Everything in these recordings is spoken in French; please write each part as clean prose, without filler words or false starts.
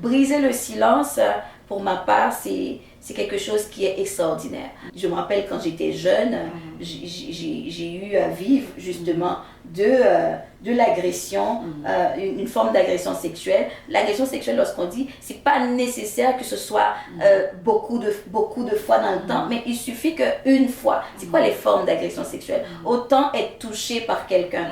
briser le silence, pour ma part, c'est quelque chose qui est extraordinaire. Je me rappelle quand j'étais jeune, j'ai eu à vivre justement de l'agression, une forme d'agression sexuelle. L'agression sexuelle, lorsqu'on dit, c'est pas nécessaire que ce soit beaucoup de fois dans le temps, mais il suffit qu'une fois. C'est quoi les formes d'agression sexuelle? Autant être touché par quelqu'un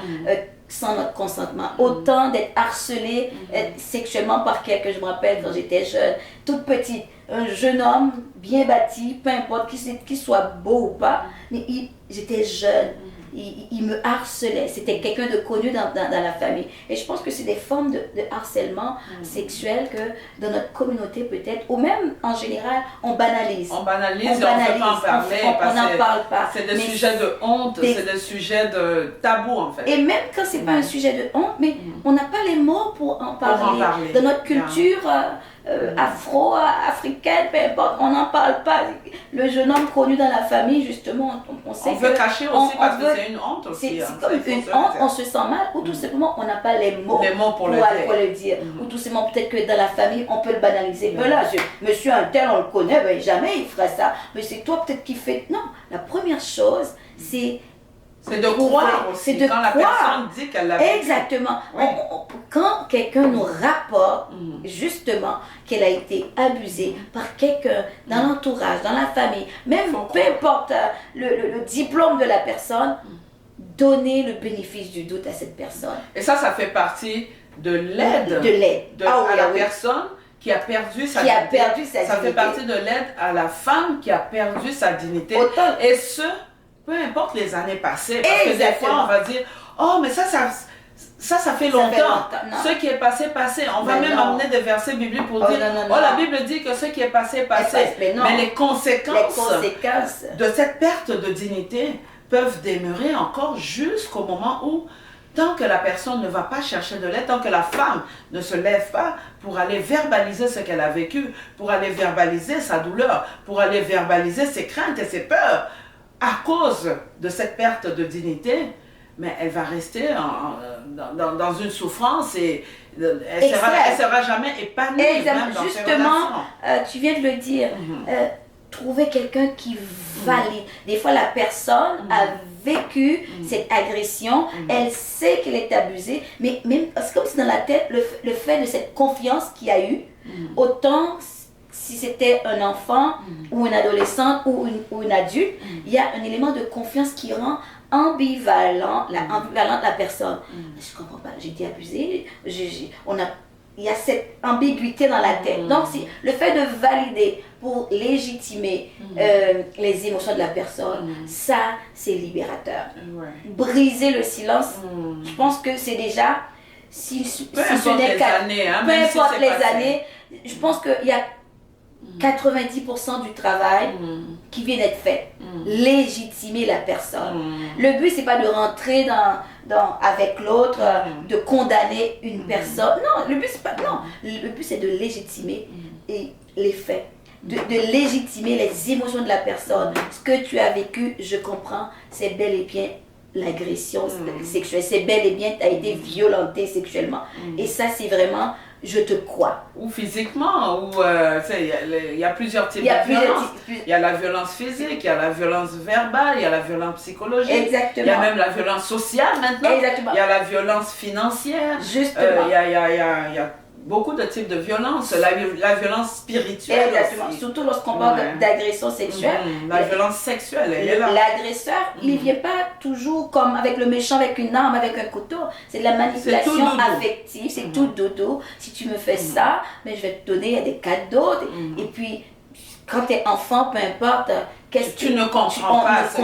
sans notre consentement, autant d'être harcelé sexuellement par quelqu'un. Je me rappelle quand j'étais jeune, toute petite, un jeune homme bien bâti, peu importe qu'il soit beau ou pas, mais j'étais jeune. Il me harcelait, c'était quelqu'un de connu dans la famille. Et je pense que c'est des formes de harcèlement sexuel que dans notre communauté peut-être, ou même en général, on banalise. On banalise, on ne peut pas en parler. On n'en parle pas. C'est des sujets de honte, c'est des sujets de tabou en fait. Et même quand ce n'est pas un sujet de honte, mais on n'a pas les mots pour en parler. Dans notre culture afro-africaine, peu importe, on n'en parle pas. Le jeune homme connu dans la famille, justement, on sait on veut cacher aussi parce que c'est une honte aussi. C'est comme une honte, on se sent mal, ou tout simplement on n'a pas les mots pour le dire. Ou tout simplement peut-être que dans la famille, on peut le banaliser. Mais là, monsieur un tel, on le connaît, ben, jamais il ferait ça. Mais c'est toi peut-être qui fait... Non, la première chose, c'est de croire aussi, quand la personne dit qu'elle l'a vécu. Exactement. Oui. Quand quelqu'un nous rapporte justement qu'elle a été abusée par quelqu'un dans l'entourage, dans la famille, même peu importe le diplôme de la personne, donner le bénéfice du doute à cette personne. Et ça fait partie de l'aide à la personne qui a perdu sa dignité. Ça fait partie de l'aide à la femme qui a perdu sa dignité. Et peu importe les années passées, parce que des fois on va dire, oh mais ça fait longtemps. Ce qui est passé. On va même amener des versets bibliques pour dire, la Bible dit que ce qui est passé. Mais les conséquences de cette perte de dignité peuvent demeurer encore jusqu'au moment où, tant que la personne ne va pas chercher de l'aide, tant que la femme ne se lève pas pour aller verbaliser ce qu'elle a vécu, pour aller verbaliser sa douleur, pour aller verbaliser ses craintes et ses peurs, à cause de cette perte de dignité, mais elle va rester dans une souffrance et elle sera jamais épanouie. Justement, tu viens de le dire, trouver quelqu'un qui valide. Des fois, la personne a vécu cette agression, elle sait qu'elle est abusée, mais même, c'est comme si dans la tête, le fait de cette confiance qu'il y a eu, autant si c'était un enfant ou une adolescente ou une adulte, il y a un élément de confiance qui rend ambivalente la personne. Je comprends pas, j'ai été abusée, il y a cette ambiguïté dans la tête. Donc, le fait de valider pour légitimer les émotions de la personne, ça, c'est libérateur. Briser le silence, je pense que c'est déjà, si ce n'est qu'à... Peu importe les années, je pense qu'il y a 90% du travail qui vient d'être fait. Légitimer la personne. Le but, c'est pas de rentrer avec l'autre, de condamner une personne. Non, le but, c'est pas... Non, le but, c'est de légitimer les faits. De légitimer les émotions de la personne. Ce que tu as vécu, je comprends, c'est bel et bien l'agression sexuelle. C'est bel et bien, tu as été violenté sexuellement. Et ça, c'est vraiment... Je te crois. Ou physiquement, ou il y a plusieurs types de violence. Il y a la violence physique, il y a la violence verbale, il y a la violence psychologique. Exactement. Il y a même la violence sociale maintenant. Exactement. Il y a la violence financière. Justement. Il y a beaucoup de types de violence. La violence spirituelle. Exactement. Aussi. Surtout lorsqu'on parle d'agression sexuelle. La violence sexuelle, elle est là. L'agresseur, il ne vient pas toujours comme avec le méchant, avec une arme, avec un couteau. C'est de la manipulation affective, c'est tout dodo. Si tu me fais ça, mais je vais te donner des cadeaux. Et puis, quand tu es enfant, peu importe, tu ne comprends pas ce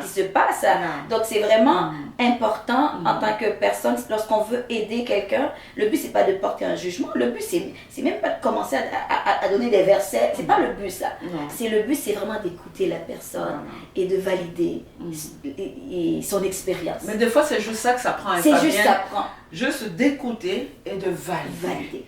qui se passe. Donc c'est vraiment important en tant que personne, lorsqu'on veut aider quelqu'un, le but c'est pas de porter un jugement, le but c'est même pas de commencer à donner des versets, c'est pas le but ça. Le but c'est vraiment d'écouter la personne et de valider son expérience. Mais des fois c'est juste ça que ça prend. C'est juste ça prend. Juste d'écouter et de valider.